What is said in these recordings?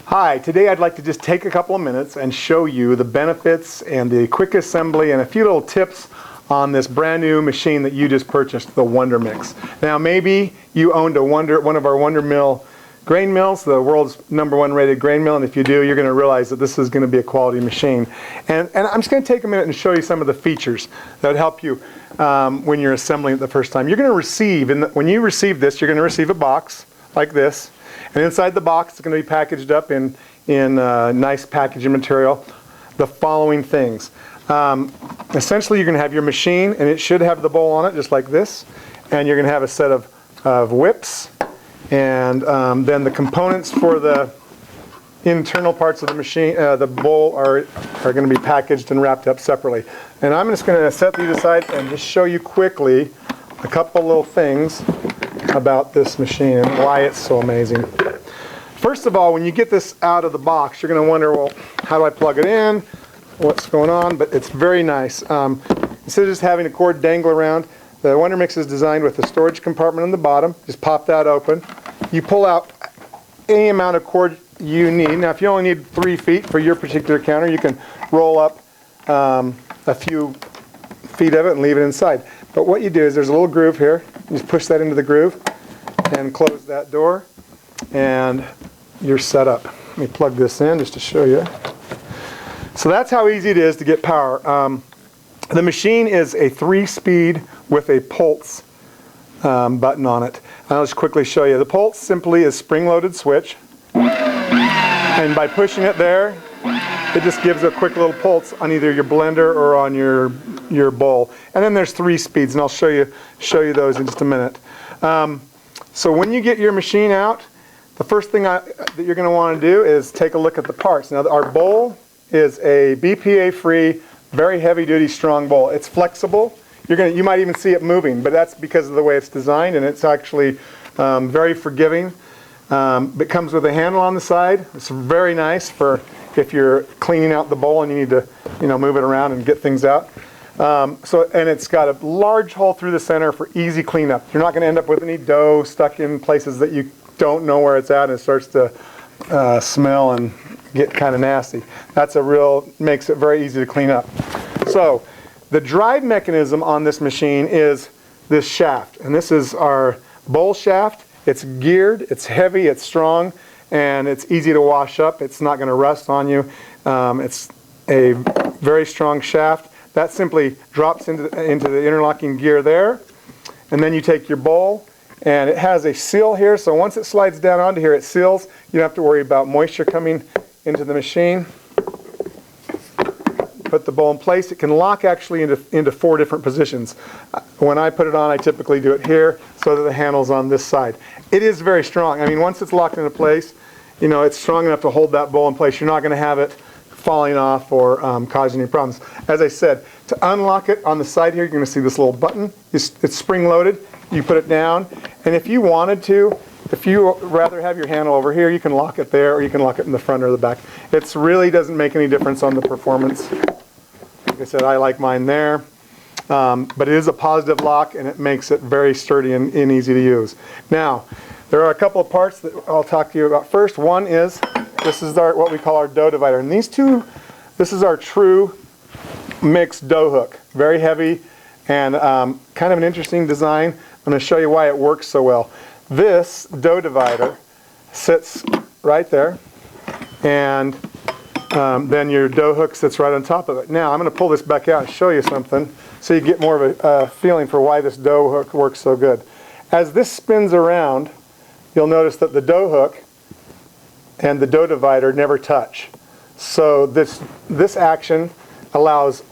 Hi, today I'd like to just take a couple of minutes and show you the benefits and the quick assembly and a few little tips on this brand new machine that you just purchased, the WonderMix. Now maybe you owned one of our WonderMill grain mills, the world's #1 rated grain mill, and if you do, you're going to realize that this is going to be a quality machine. And I'm just going to take a minute and show you some of the features that would help you when you're assembling it the first time. You're going to receive, when you receive this, you're going to receive a box like this. And inside the box, it's going to be packaged up in nice packaging material. The following things. Essentially, you're going to have your machine, and it should have the bowl on it, just like this. And you're going to have a set of whips. And then the components for the internal parts of the machine, the bowl, are going to be packaged and wrapped up separately. And I'm just going to set these aside and just show you quickly a couple little things about this machine and why it's so amazing. First of all, when you get this out of the box, you're going to wonder, well, how do I plug it in? What's going on? But it's very nice. Instead of just having a cord dangle around, the WonderMix is designed with a storage compartment on the bottom. Just pop that open. You pull out any amount of cord you need. Now, if you only need 3 feet for your particular counter, you can roll up a few feet of it and leave it inside. But what you do is there's a little groove here. You just push that into the groove and close that door, and you're set up. Let me plug this in just to show you. So that's how easy it is to get power. The machine is a 3-speed with a pulse button on it. I'll just quickly show you. The pulse simply is spring-loaded switch, and by pushing it there, it just gives a quick little pulse on either your blender or on your bowl. And then there's 3 speeds, and I'll show you those in just a minute. So when you get your machine out, the first thing that you're going to want to do is take a look at the parts. Now, our bowl is a BPA-free, very heavy-duty, strong bowl. It's flexible. You might even see it moving, but that's because of the way it's designed, and it's actually very forgiving. It comes with a handle on the side. It's very nice for if you're cleaning out the bowl and you need to, move it around and get things out. And it's got a large hole through the center for easy cleanup. You're not going to end up with any dough stuck in places that you don't know where it's at, and it starts to smell and get kind of nasty. Makes it very easy to clean up. So the drive mechanism on this machine is this shaft, and this is our bowl shaft. It's geared, it's heavy, it's strong, and it's easy to wash up. It's not going to rust on you. It's a very strong shaft. That simply drops into the interlocking gear there, and then you take your bowl, and it has a seal here, so once it slides down onto here, it seals. You don't have to worry about moisture coming into the machine. Put the bowl in place. It can lock actually into 4 different positions. When I put it on, I typically do it here so that the handle's on this side. It is very strong. I mean, once it's locked into place, it's strong enough to hold that bowl in place. You're not going to have it falling off or causing any problems. As I said, to unlock it on the side here, you're going to see this little button. It's spring-loaded. You put it down, and if you wanted to, if you rather have your handle over here, you can lock it there, or you can lock it in the front or the back. It really doesn't make any difference on the performance. Like I said, I like mine there. But it is a positive lock, and it makes it very sturdy and easy to use. Now, there are a couple of parts that I'll talk to you about first. One is, this is what we call our dough divider. And this is our true mixed dough hook. Very heavy and kind of an interesting design. I'm going to show you why it works so well. This dough divider sits right there, and then your dough hook sits right on top of it. Now, I'm going to pull this back out and show you something so you get more of a feeling for why this dough hook works so good. As this spins around, you'll notice that the dough hook and the dough divider never touch. So this action allows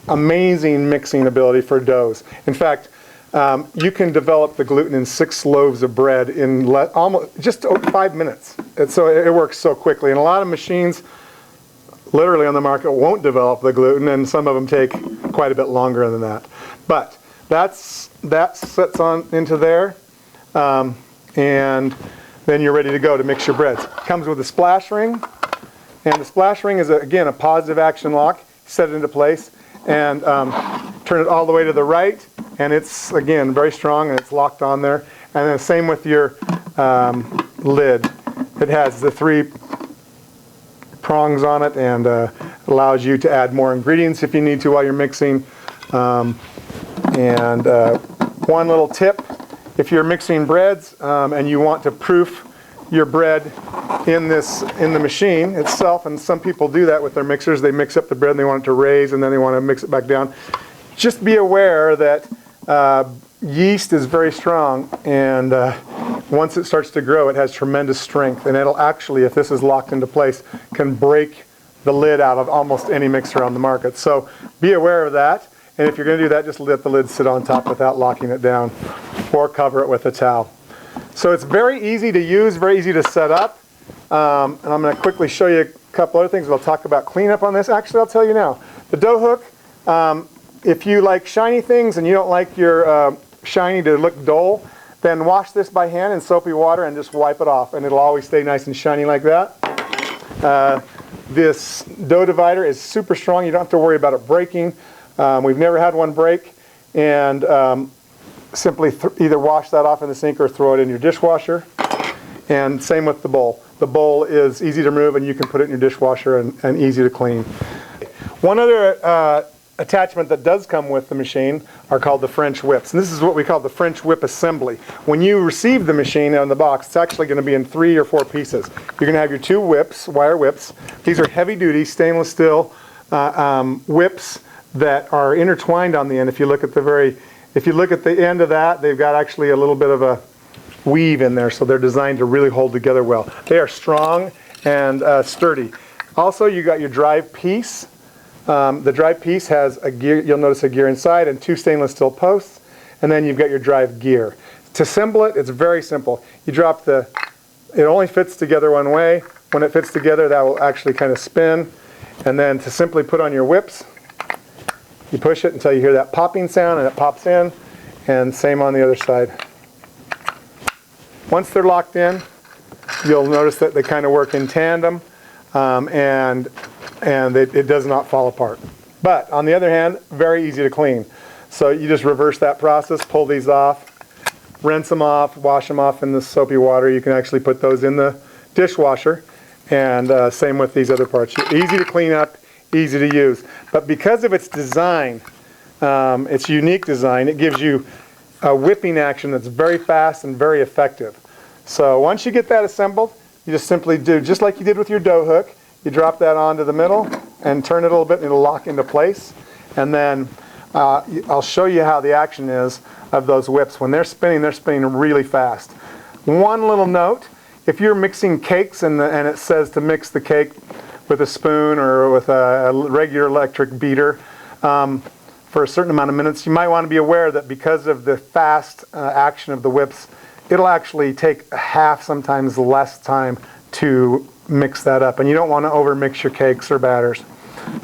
amazing mixing ability for doughs. In fact, you can develop the gluten in 6 loaves of bread in almost just 5 minutes. So it works so quickly. And a lot of machines literally on the market won't develop the gluten, and some of them take quite a bit longer than that. But that sits on into there, and then you're ready to go to mix your breads. It comes with a splash ring, and the splash ring is, again, a positive action lock. Set it into place, and turn it all the way to the right, and it's, again, very strong, and it's locked on there. And then same with your lid. It has the 3 prongs on it, and allows you to add more ingredients if you need to while you're mixing. One little tip, if you're mixing breads and you want to proof your bread in the machine itself, and some people do that with their mixers. They mix up the bread and they want it to raise, and then they want to mix it back down. Just be aware that yeast is very strong, and once it starts to grow, it has tremendous strength, and it'll actually, if this is locked into place, can break the lid out of almost any mixer on the market. So be aware of that, and if you're going to do that, just let the lid sit on top without locking it down, or cover it with a towel. So it's very easy to use, very easy to set up, and I'm going to quickly show you a couple other things. We'll talk about cleanup on this. Actually, I'll tell you now. The dough hook, if you like shiny things and you don't like your shiny to look dull, then wash this by hand in soapy water and just wipe it off, and it'll always stay nice and shiny like that. This dough divider is super strong. You don't have to worry about it breaking. We've never had one break, and simply either wash that off in the sink or throw it in your dishwasher. And same with the bowl. The bowl is easy to remove, and you can put it in your dishwasher and easy to clean. One other attachment that does come with the machine are called the French whips, and this is what we call the French whip assembly. When you receive the machine on the box, it's actually going to be in 3 or 4 pieces. You're going to have your 2 whips, wire whips. These are heavy-duty stainless steel whips that are intertwined on the end. If you look at the end of that, they've got actually a little bit of a weave in there, so they're designed to really hold together well. They are strong and sturdy. Also, you got your drive piece. The drive piece has a gear, you'll notice a gear inside, and 2 stainless steel posts, and then you've got your drive gear. To assemble it, it's very simple. You drop it only fits together one way. When it fits together, that will actually kind of spin, and then to simply put on your whips, you push it until you hear that popping sound, and it pops in, and same on the other side. Once they're locked in, you'll notice that they kind of work in tandem, and it does not fall apart. But on the other hand, very easy to clean. So you just reverse that process, pull these off, rinse them off, wash them off in the soapy water. You can actually put those in the dishwasher, and same with these other parts. Easy to clean up, easy to use. But because of its design, its unique design, it gives you a whipping action that's very fast and very effective. So once you get that assembled, you just simply do, just like you did with your dough hook, you drop that onto the middle and turn it a little bit, and it'll lock into place. And then I'll show you how the action is of those whips. When they're spinning really fast. One little note, if you're mixing cakes and it says to mix the cake with a spoon or with a regular electric beater for a certain amount of minutes, you might want to be aware that because of the fast action of the whips, it'll actually take half, sometimes less time to mix that up, and you don't want to over mix your cakes or batters.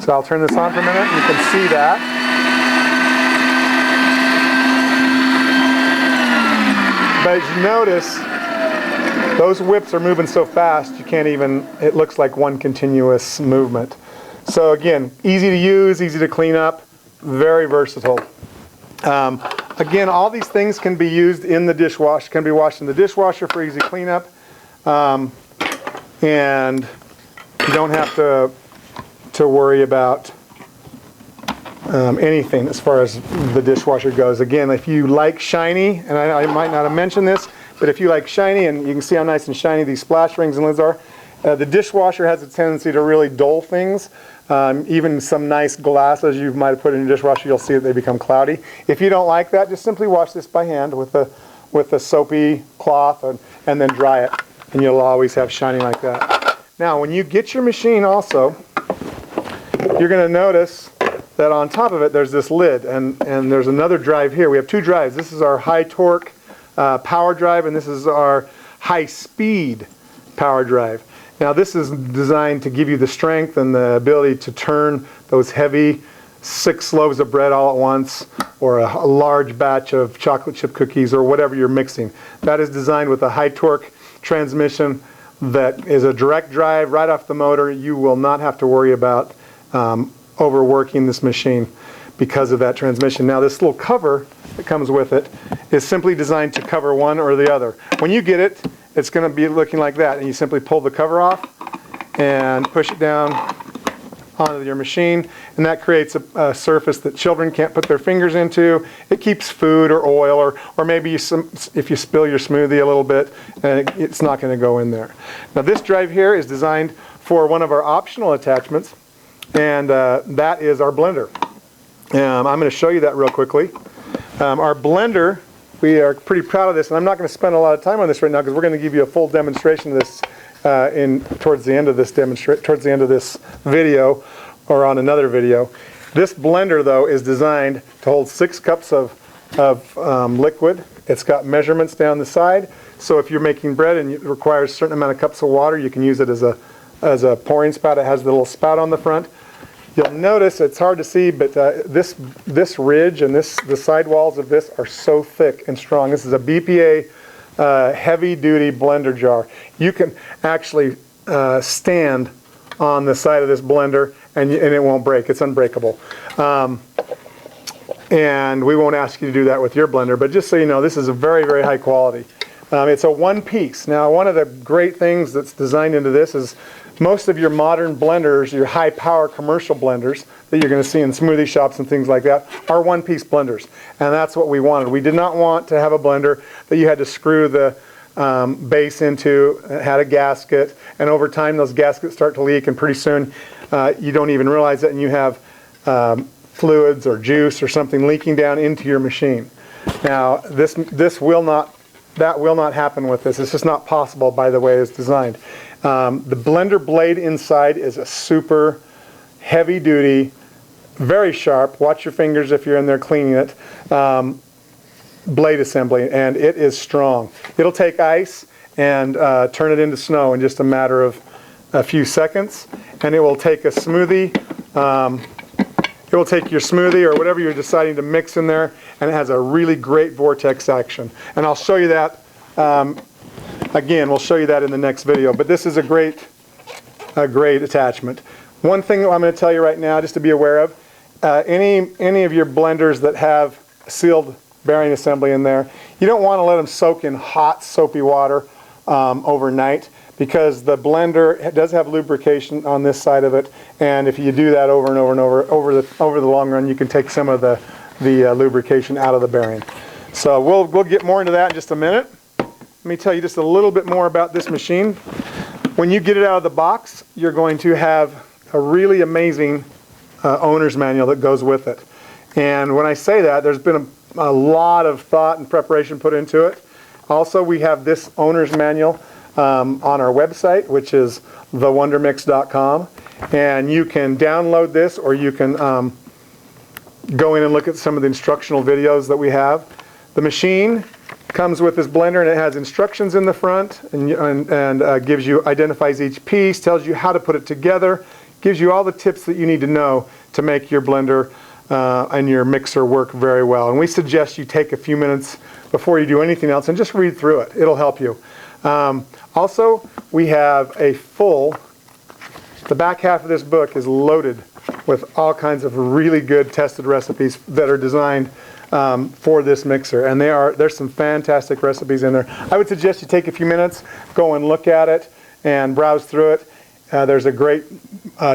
So I'll turn this on for a minute. You can see that. But as you notice, those whips are moving so fast you can't even, it looks like one continuous movement. So again, easy to use, easy to clean up, very versatile. Again, all these things can be used in the dishwasher, can be washed in the dishwasher for easy cleanup. And you don't have to worry about anything as far as the dishwasher goes. Again, if you like shiny, and I might not have mentioned this, but if you like shiny, and you can see how nice and shiny these splash rings and lids are, the dishwasher has a tendency to really dull things. Even some nice glasses you might have put in your dishwasher, you'll see that they become cloudy. If you don't like that, just simply wash this by hand with a soapy cloth and then dry it, and you'll always have shiny like that. Now, when you get your machine also, you're going to notice that on top of it there's this lid, and there's another drive here. We have 2 drives. This is our high torque power drive, and this is our high speed power drive. Now this is designed to give you the strength and the ability to turn those heavy 6 loaves of bread all at once, or a large batch of chocolate chip cookies, or whatever you're mixing. That is designed with a high torque transmission that is a direct drive right off the motor. You will not have to worry about overworking this machine because of that transmission. Now this little cover that comes with it is simply designed to cover one or the other. When you get it, it's going to be looking like that, and you simply pull the cover off, and push it down onto your machine, and that creates a surface that children can't put their fingers into. It keeps food or oil, or maybe if you spill your smoothie a little bit, it's not going to go in there. Now this drive here is designed for one of our optional attachments, and that is our blender. I'm going to show you that real quickly. Our blender, we are pretty proud of this, and I'm not going to spend a lot of time on this right now because we're going to give you a full demonstration of this towards the end of this video, or on another video. This blender, though, is designed to hold 6 cups of liquid. It's got measurements down the side, so if you're making bread and it requires a certain amount of cups of water, you can use it as a pouring spout. It has the little spout on the front. You'll notice, it's hard to see, but this ridge and the side walls of this are so thick and strong. This is a BPA heavy-duty blender jar. You can actually stand on the side of this blender and it won't break. It's unbreakable. And we won't ask you to do that with your blender, but just so you know, this is a very, very high quality. It's a one-piece. Now, one of the great things that's designed into this is most of your modern blenders, your high-power commercial blenders that you're going to see in smoothie shops and things like that, are one-piece blenders. And that's what we wanted. We did not want to have a blender that you had to screw the base into. It had a gasket, and over time those gaskets start to leak, and pretty soon you don't even realize it, and you have fluids or juice or something leaking down into your machine. Now, that will not happen with this. It's just not possible by the way it's designed. The blender blade inside is a super heavy duty, very sharp, watch your fingers if you're in there cleaning it, blade assembly, and it is strong. It'll take ice and turn it into snow in just a matter of a few seconds, and it will take a smoothie, it will take your smoothie or whatever you're deciding to mix in there, and it has a really great vortex action. And I'll show you that again, we'll show you that in the next video, but this is a great attachment. One thing I'm going to tell you right now, just to be aware of, any of your blenders that have sealed bearing assembly in there, you don't want to let them soak in hot soapy water overnight, because the blender does have lubrication on this side of it, and if you do that over and over and over the long run, you can take some of the lubrication out of the bearing. So we'll get more into that in just a minute. Let me tell you just a little bit more about this machine. When you get it out of the box, you're going to have a really amazing owner's manual that goes with it. And when I say that, there's been a lot of thought and preparation put into it. Also, we have this owner's manual on our website, which is thewondermix.com, and you can download this, or you can go in and look at some of the instructional videos that we have. The machine comes with this blender, and it has instructions in the front, and identifies each piece, tells you how to put it together, gives you all the tips that you need to know to make your blender and your mixer work very well. And we suggest you take a few minutes before you do anything else and just read through it. It'll help you. Also, we have the back half of this book is loaded with all kinds of really good tested recipes that are designed for this mixer, and there's some fantastic recipes in there. I would suggest you take a few minutes, go and look at it and browse through it. There's a great,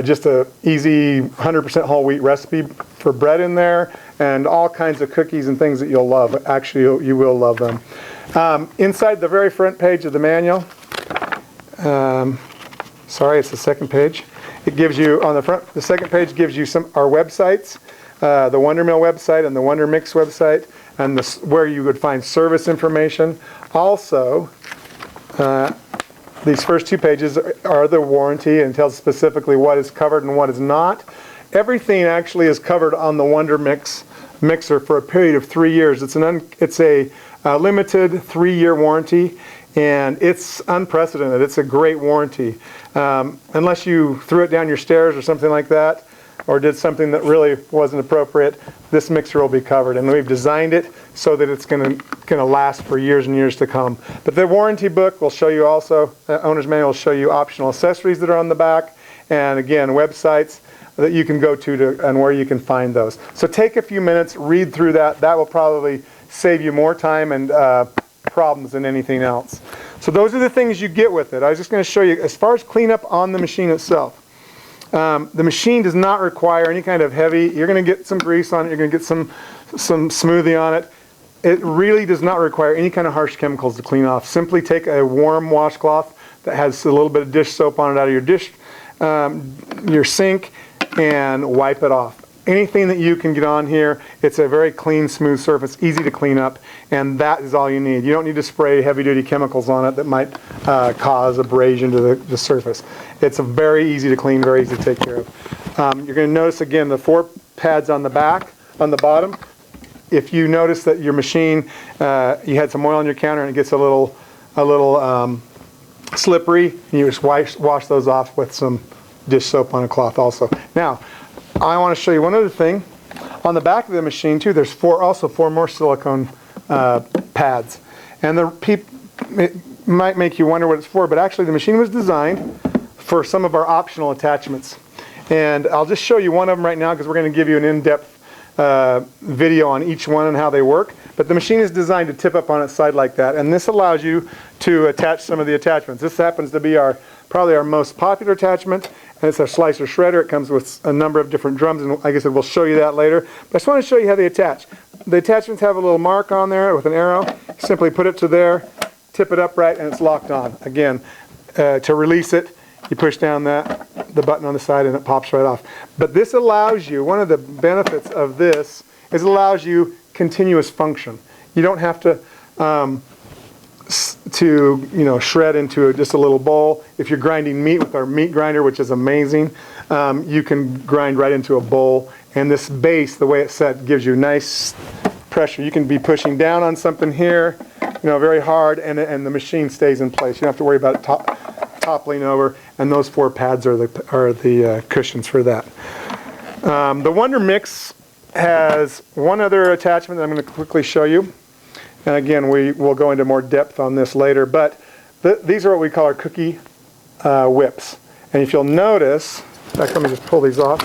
just a easy 100% whole wheat recipe for bread in there, and all kinds of cookies and things that you'll love. Actually, you will love them. Inside the very front page of the manual, sorry, it's the second page. It gives you, on the front, the second page gives you our websites, the WonderMill website and the WonderMix website, and where you would find service information. Also, these first 2 pages are the warranty, and tells specifically what is covered and what is not. Everything actually is covered on the WonderMix mixer for a period of 3 years. It's a limited 3-year warranty, and it's unprecedented. It's a great warranty. Unless you threw it down your stairs or something like that, or did something that really wasn't appropriate, this mixer will be covered. And we've designed it so that it's going to last for years and years to come. But the warranty book will show you also, owner's manual will show you optional accessories that are on the back, and again, websites that you can go to and where you can find those. So take a few minutes, read through that. That will probably save you more time and problems than anything else. So those are the things you get with it. I was just going to show you as far as cleanup on the machine itself. The machine does not require any kind of heavy. You're going to get some grease on it. You're going to get some smoothie on it. It really does not require any kind of harsh chemicals to clean off. Simply take a warm washcloth that has a little bit of dish soap on it out of your dish, your sink, and wipe it off. Anything that you can get on here, it's a very clean, smooth surface, easy to clean up, and that is all you need. You don't need to spray heavy-duty chemicals on it that might cause abrasion to the surface. It's very easy to clean, very easy to take care of. You're going to notice, again, the 4 pads on the back, on the bottom. If you notice that your machine, you had some oil on your counter and it gets a little slippery, you just wash those off with some dish soap on a cloth also. Now, I want to show you one other thing. On the back of the machine too, there's also four more silicone pads. And it might make you wonder what it's for, but actually the machine was designed for some of our optional attachments. And I'll just show you one of them right now because we're going to give you an in-depth video on each one and how they work. But the machine is designed to tip up on its side like that, and this allows you to attach some of the attachments. This happens to be probably our most popular attachment, and it's our slicer shredder. It comes with a number of different drums, and like I said, we'll show you that later. But I just want to show you how they attach. The attachments have a little mark on there with an arrow. Simply put it to there, tip it upright, and it's locked on. Again, to release it, you push down the button on the side and it pops right off. But this allows you, one of the benefits of this is it allows you continuous function. You don't have to shred into just a little bowl. If you're grinding meat with our meat grinder, which is amazing, you can grind right into a bowl. And this base, the way it's set, gives you nice pressure. You can be pushing down on something here, very hard, and the machine stays in place. You don't have to worry about it toppling over. And those 4 pads are the cushions for that. The WonderMix has one other attachment that I'm going to quickly show you. And again, we will go into more depth on this later. But these are what we call our cookie whips. And if you'll notice, in fact, let me just pull these off.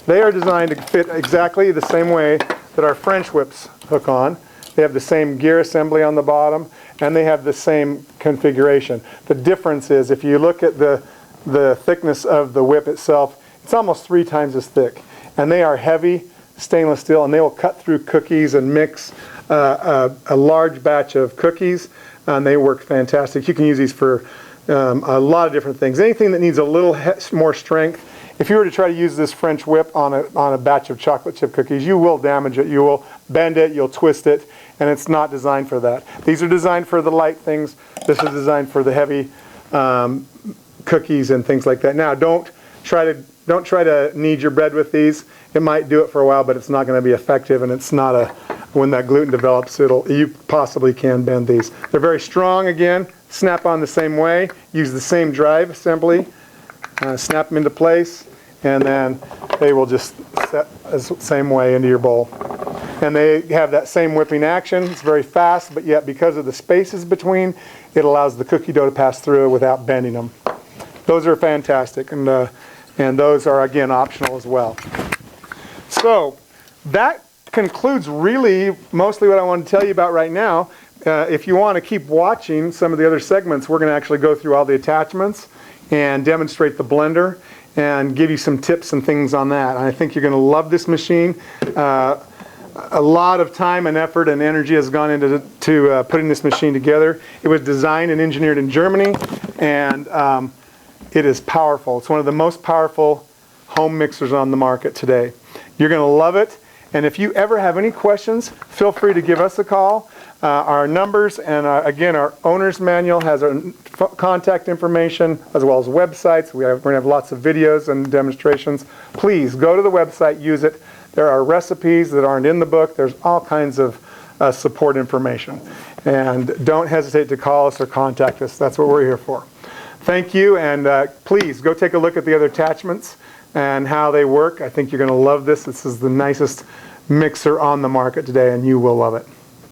They are designed to fit exactly the same way that our French whips hook on. They have the same gear assembly on the bottom, and they have the same configuration. The difference is, if you look at the thickness of the whip itself, it's almost 3 times as thick. And they are heavy stainless steel, and they will cut through cookies and mix a large batch of cookies, and they work fantastic. You can use these for a lot of different things. Anything that needs a little more strength. If you were to try to use this French whip on a batch of chocolate chip cookies, you will damage it. You will bend it, you'll twist it, and it's not designed for that. These are designed for the light things. This is designed for the heavy cookies and things like that. Now, don't try to knead your bread with these. It might do it for a while, but it's not going to be effective, and it's not when that gluten develops, you possibly can bend these. They're very strong. Again, snap on the same way. Use the same drive assembly. Snap them into place, and then they will just set the same way into your bowl. And they have that same whipping action. It's very fast, but yet because of the spaces between, it allows the cookie dough to pass through without bending them. Those are fantastic, and those are, again, optional as well. So that concludes really mostly what I want to tell you about right now. If you want to keep watching some of the other segments, we're going to actually go through all the attachments and demonstrate the blender and give you some tips and things on that. And I think you're going to love this machine. A lot of time and effort and energy has gone into putting this machine together. It was designed and engineered in Germany, and it is powerful. It's one of the most powerful home mixers on the market today. You're going to love it. And if you ever have any questions, feel free to give us a call. Our numbers and again, our owner's manual has our contact information as well as websites. We're going to have lots of videos and demonstrations. Please go to the website, use it. There are recipes that aren't in the book. There's all kinds of support information. And don't hesitate to call us or contact us. That's what we're here for. Thank you, and please go take a look at the other attachments and how they work. I think you're going to love this. This is the nicest mixer on the market today, and you will love it.